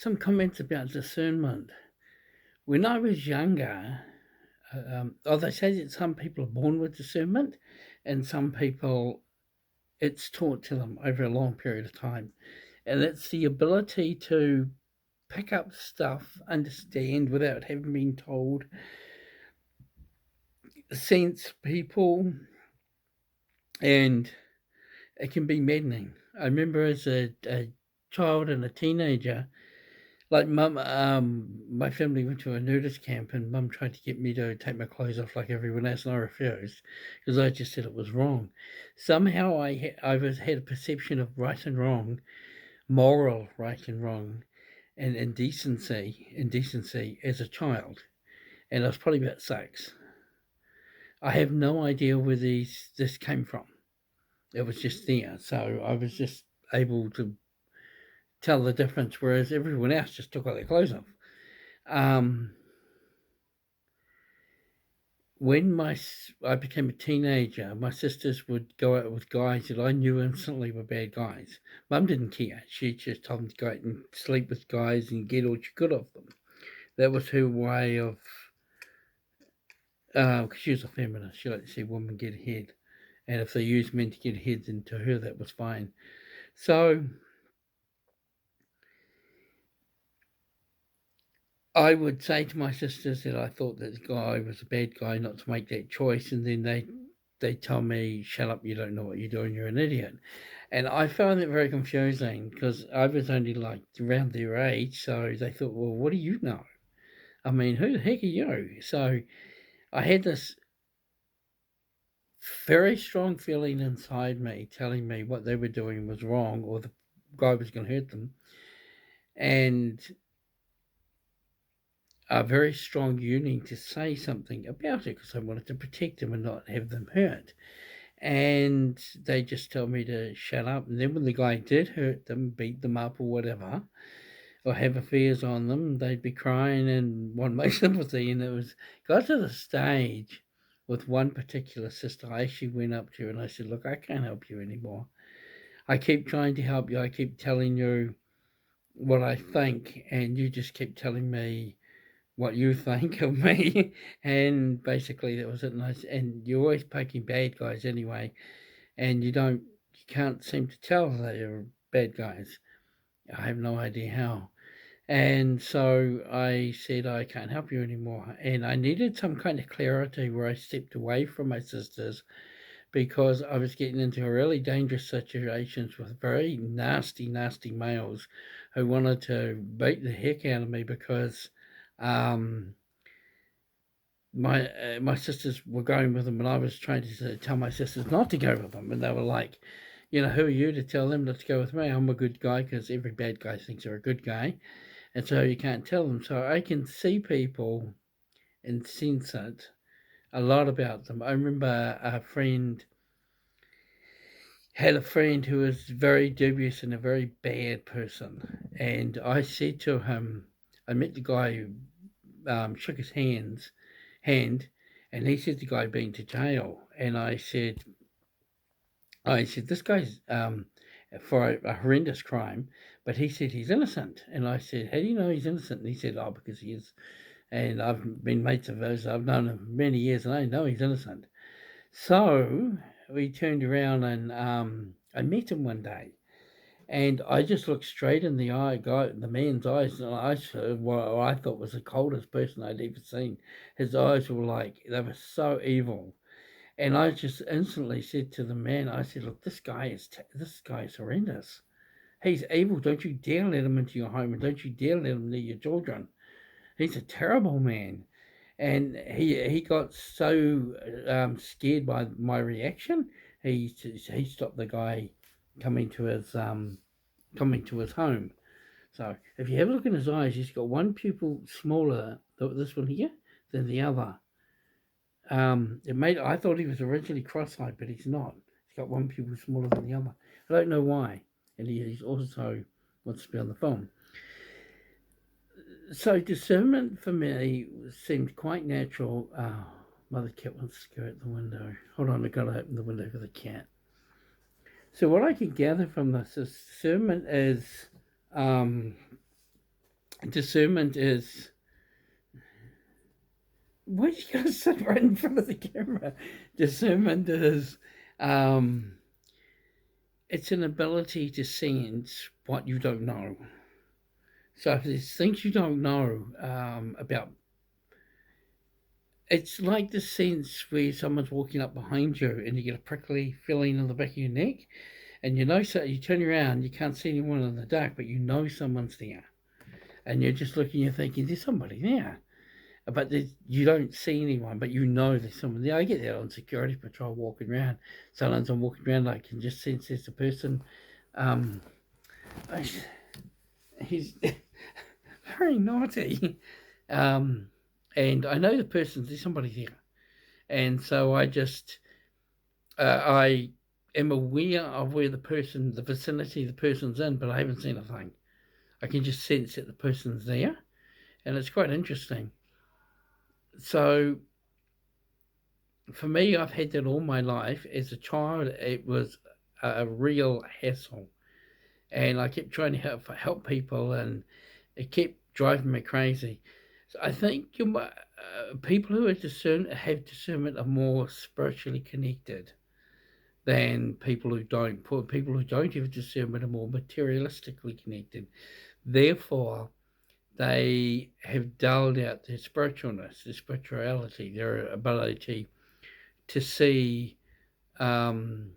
some comments about discernment. When I was younger, they say that some people are born with discernment, and some people it's taught to them over a long period of time, and it's the ability to pick up stuff, understand without having been told, sense people, and it can be maddening. I remember as a child and a teenager, like mum, my family went to a nudist camp, and mum tried to get me to take my clothes off like everyone else, and I refused because I just said it was wrong. Somehow had a perception of right and wrong, moral right and wrong, and indecency as a child, and I was probably about 6. I have no idea where this came from. It was just there, so I was just able to tell the difference, whereas everyone else just took all their clothes off. Um, when I became a teenager, my sisters would go out with guys that I knew instantly were bad guys. Mum didn't care. She just told them to go out and sleep with guys and get all she could of them. That was her way of, because she was a feminist. She liked to see women get ahead. And if they used men to get ahead, then to her that was fine. So I would say to my sisters that I thought that the guy was a bad guy, not to make that choice, and then they tell me, "Shut up! You don't know what you're doing. You're an idiot." And I found it very confusing because I was only like around their age, so they thought, "Well, what do you know? I mean, who the heck are you?" So I had this very strong feeling inside me telling me what they were doing was wrong, or the guy was going to hurt them, and a very strong yearning to say something about it because I wanted to protect them and not have them hurt. And they just told me to shut up. And then when the guy did hurt them, beat them up or whatever, or have affairs on them, they'd be crying and want my sympathy. And it was got to the stage with one particular sister I actually went up to and I said, "Look, I can't help you anymore. I keep trying to help you. I keep telling you what I think, and you just keep telling me what you think of me." And basically that was it. And you're always picking bad guys anyway, and you can't seem to tell they're bad guys. I have no idea how. And so I said I can't help you anymore, and I needed some kind of clarity where I stepped away from my sisters because I was getting into really dangerous situations with very nasty males who wanted to beat the heck out of me because um, my sisters were going with them, and I was trying to tell my sisters not to go with them, and they were like, "Who are you to tell them not to go with me? I'm a good guy," because every bad guy thinks they're a good guy, and so you can't tell them. So I can see people and sense it a lot about them. I remember had a friend who was very dubious and a very bad person, and I said to him, I met the guy who shook his hand, and he said the guy been to jail, and I said this guy's for a horrendous crime, but he said he's innocent, and I said, how do you know he's innocent? And he said, oh, because he is, and I've been mates of his, I've known him many years, and I know he's innocent. So we turned around and I met him one day, and I just looked straight in the man's eyes, and I saw what I thought was the coldest person I'd ever seen. His eyes were like, they were so evil. And I just instantly said to the man, I said, look, this guy is horrendous. He's evil. Don't you dare let him into your home, and don't you dare let him near your children. He's a terrible man. And he got so scared by my reaction, he stopped the guy coming to his coming to his home. So if you have a look in his eyes, he's got one pupil smaller, this one here, than the other. I thought he was originally cross-eyed, but he's not. He's got one pupil smaller than the other. I don't know why, and he's also wants to be on the phone. So discernment for me seemed quite natural. Oh, mother cat wants to go out the window. Hold on, I've got to open the window for the cat. So what I can gather from this discernment is um, discernment is. Why you gotta sit right in front of the camera? Discernment is, um, it's an ability to sense what you don't know. So if there's things you don't know about, it's like the sense where someone's walking up behind you and you get a prickly feeling in the back of your neck, and you know, so you turn around, you can't see anyone in the dark, but you know someone's there, and you're just looking, you're thinking, there's somebody there. But you don't see anyone, but you know there's someone there. I get that on security patrol walking around. Sometimes I'm walking around, I can just sense there's a person. Um, he's very naughty. Um, and I know the person, there's somebody there. And so I am aware of where the vicinity the person's in, but I haven't seen a thing. I can just sense that the person's there. And it's quite interesting. So for me, I've had that all my life. As a child, it was a real hassle, and I kept trying to help people, and it kept driving me crazy. So I think people who have discernment are more spiritually connected than people who don't. People who don't have discernment are more materialistically connected. Therefore, they have dulled out their spiritualness, their spirituality, their ability to see um,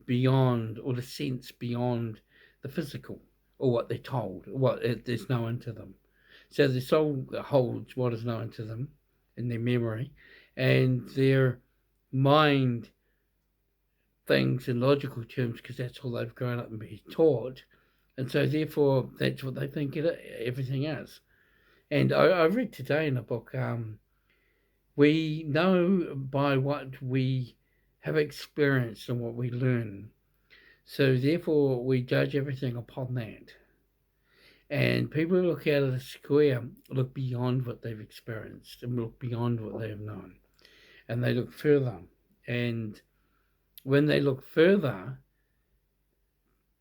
beyond, or to sense beyond the physical or what they're told, what is known to them. So the soul holds what is known to them in their memory, and their mind things in logical terms because that's all they've grown up and been taught, and so therefore that's what they think everything is. And I read today in a book, we know by what we have experienced and what we learn. So therefore, we judge everything upon that. And people who look out of the square look beyond what they've experienced and look beyond what they have known. And they look further. And when they look further,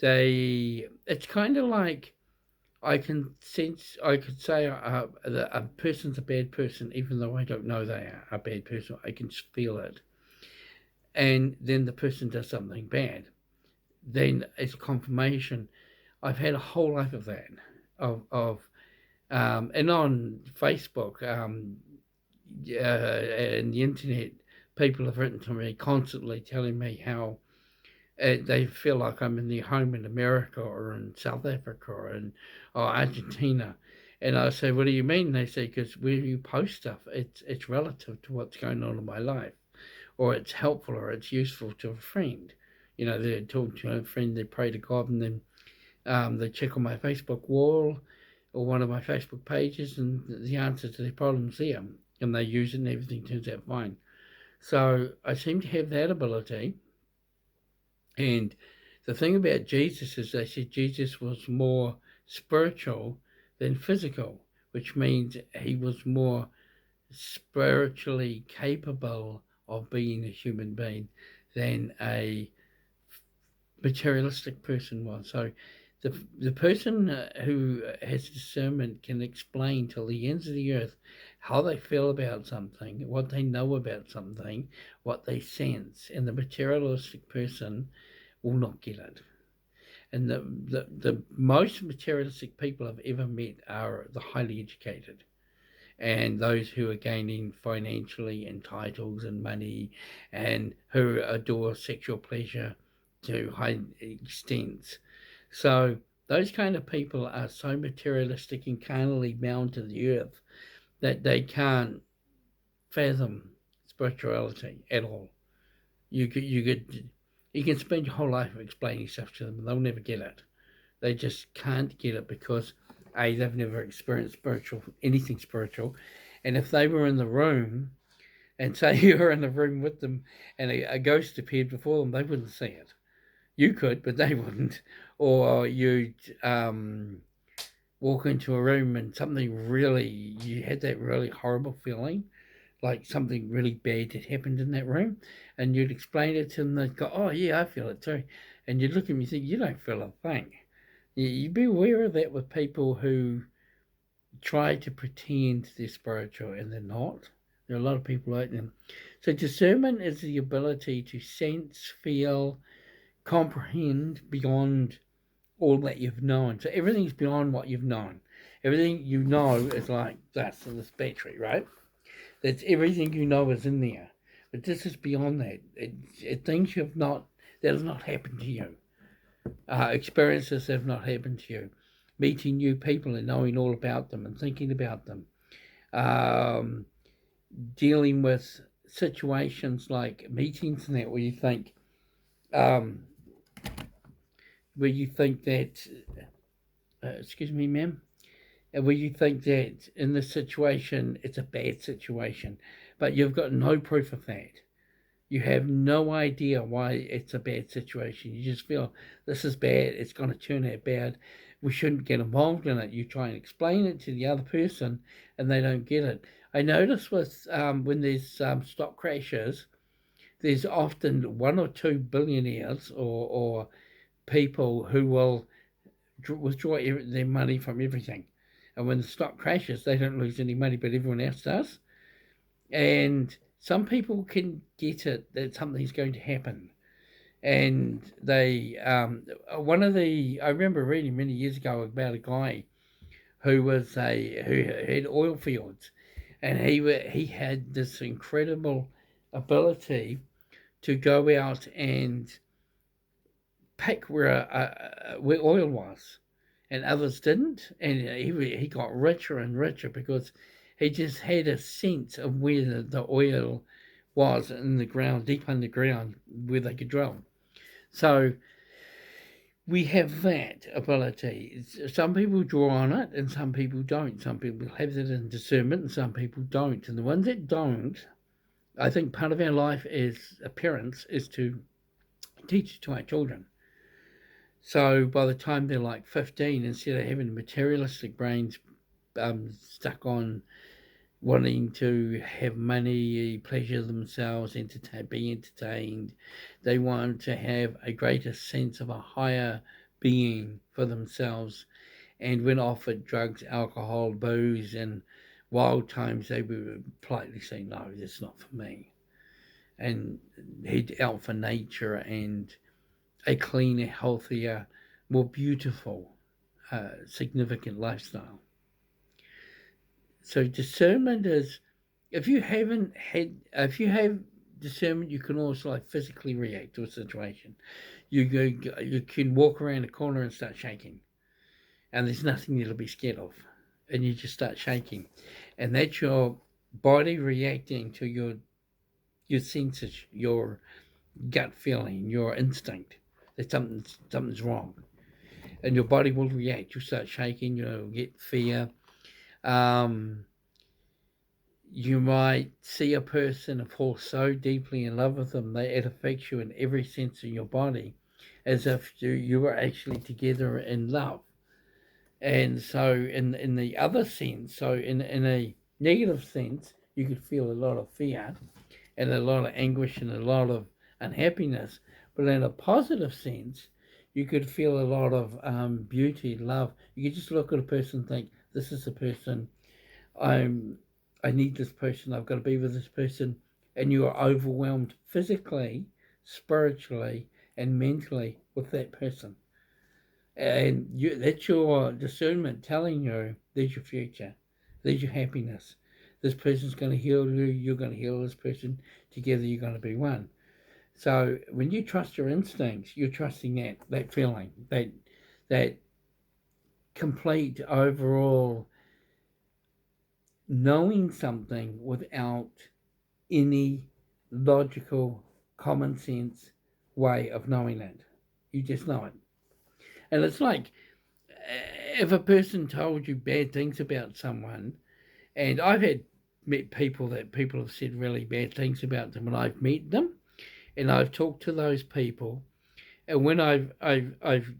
it's kind of like I could say a person's a bad person, even though I don't know they are a bad person. I can feel it. And then the person does something bad. Then it's confirmation. I've had a whole life of that, and on Facebook, and the internet, people have written to me constantly telling me how they feel like I'm in their home in America or in South Africa or Argentina. And I say, what do you mean? They say, because when you post stuff, it's relative to what's going on in my life, or it's helpful or it's useful to a friend. You know, they talk to a friend, they pray to God, and then they check on my Facebook wall or one of my Facebook pages, and the answer to their problem's there, and they use it, and everything turns out fine. So I seem to have that ability. And the thing about Jesus is they said Jesus was more spiritual than physical, which means he was more spiritually capable of being a human being than a materialistic person was. So the person who has discernment can explain till the ends of the earth how they feel about something, what they know about something, what they sense, and the materialistic person will not get it. And the most materialistic people I've ever met are the highly educated and those who are gaining financially and titles and money and who adore sexual pleasure to high extents. So those kind of people are so materialistic and carnally bound to the earth that they can't fathom spirituality at all. You can spend your whole life explaining stuff to them and they'll never get it. They just can't get it because they've never experienced anything spiritual, and if they were in the room and say you were in the room with them and a ghost appeared before them, they wouldn't see it. You could, but they wouldn't. Or you'd walk into a room and you had that really horrible feeling, like something really bad had happened in that room, and you'd explain it to them. They'd go, "Oh yeah, I feel it too," and you'd look at me and think, "You don't feel a thing." You'd be aware of that with people who try to pretend they're spiritual and they're not. There are a lot of people like them. So discernment is the ability to sense, feel, comprehend beyond all that you've known. So everything's beyond what you've known. Everything you know is like this in this battery, right? That's everything you know is in there. But this is beyond that. Things you've not, that has not happened to you. Experiences that have not happened to you. Meeting new people and knowing all about them and thinking about them. Um, Dealing with situations like meetings and that um, where you think that, excuse me, ma'am, where you think that in this situation it's a bad situation, but you've got no proof of that. You have no idea why it's a bad situation. You just feel this is bad, it's going to turn out bad. We shouldn't get involved in it. You try and explain it to the other person and they don't get it. I notice with when there's stock crashes, there's often one or two billionaires or people who will withdraw their money from everything. And when the stock crashes, they don't lose any money, but everyone else does. And some people can get it that something's going to happen. And one of the, I remember reading many years ago about a guy who had oil fields, and he had this incredible ability to go out and pick where oil was, and others didn't, and he got richer and richer because he just had a sense of where the oil was in the ground, deep underground, where they could drill. So we have that ability. Some people draw on it, and some people don't. Some people have it in discernment, and some people don't. And the ones that don't, I think part of our life as parents is to teach it to our children. So by the time they're like 15, instead of having materialistic brains stuck on wanting to have money, pleasure themselves, be entertained, they want to have a greater sense of a higher being for themselves. And when offered drugs, alcohol, booze, and wild times, they would politely say, "No, that's not for me," and head out for nature and a cleaner, healthier, more beautiful, significant lifestyle. So discernment is, if you have discernment, you can also like physically react to a situation. You can walk around a corner and start shaking, and there's nothing there to be scared of, and you just start shaking, and that's your body reacting to your senses, your gut feeling, your instinct that something's wrong, and your body will react. You start shaking. You'll get fear. Um, you might see a person and fall so deeply in love with them that it affects you in every sense of your body, as if you were actually together in love. And so, in the other sense, so in a negative sense, you could feel a lot of fear and a lot of anguish and a lot of unhappiness. But in a positive sense, you could feel a lot of beauty, love. You could just look at a person and think, "This is the person I'm. I need this person. I've got to be with this person," and you are overwhelmed physically, spiritually, and mentally with that person. And that's your discernment telling you there's your future, there's your happiness. This person's going to heal you. You're going to heal this person. Together, you're going to be one. So when you trust your instincts, you're trusting that feeling, that complete overall knowing something without any logical, common sense way of knowing it. You just know it. And it's like if a person told you bad things about someone, and I've had met people that people have said really bad things about them, and I've met them, and I've talked to those people, and when I've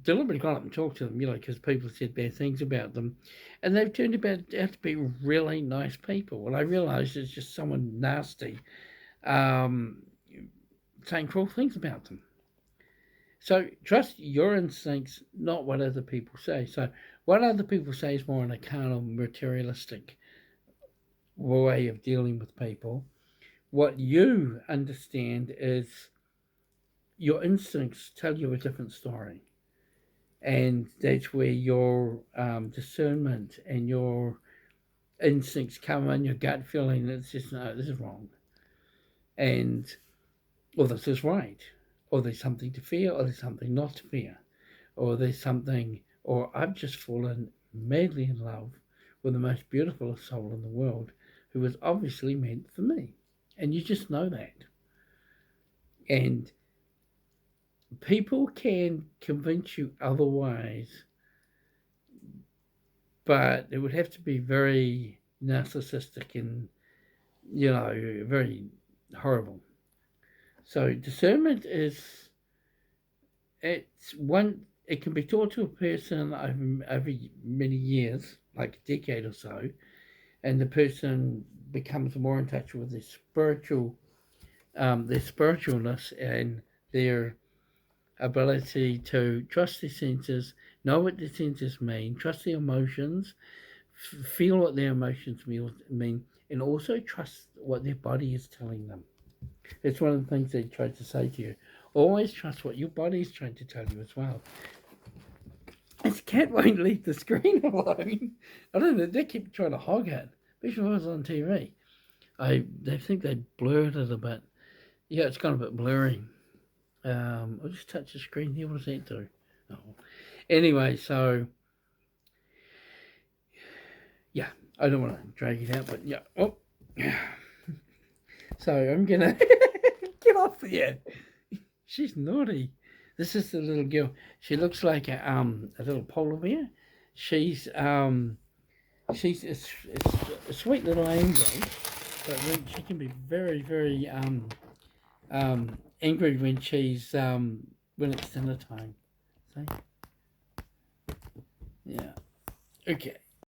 deliberately gone up and talked to them, because people said bad things about them, and they've turned out to be really nice people. And I realised it's just someone nasty, um, saying cruel things about them. So trust your instincts, not what other people say. So what other people say is more in a carnal, materialistic way of dealing with people. What you understand is your instincts tell you a different story. And that's where your discernment and your instincts come in, your gut feeling that's just, no, this is wrong. And, or this is right. Or there's something to fear, or there's something not to fear. Or there's something, or I've just fallen madly in love with the most beautiful soul in the world who was obviously meant for me. And you just know that. And people can convince you otherwise, but it would have to be very narcissistic and, very horrible. So discernment is, it's one, it can be taught to a person over many years, like a decade or so, and the person becomes more in touch with their spiritualness and their ability to trust their senses, know what their senses mean, trust their emotions, feel what their emotions mean, and also trust what their body is telling them. It's one of the things they try to say to you. Always trust what your body is trying to tell you as well. This cat won't leave the screen alone. I don't know, they keep trying to hog it. Especially when I was on TV. They think they blurred it a bit. Yeah, it's gone a bit blurry. I'll just touch the screen here. What does that do? Oh. Anyway, so yeah, I don't want to drag it out, but yeah. Oh, so I'm gonna get off there. She's naughty. This is the little girl. She looks like a little polar bear. She's she's a sweet little angel, but she can be very very angry when she's when it's dinner time. See? Yeah. Okay.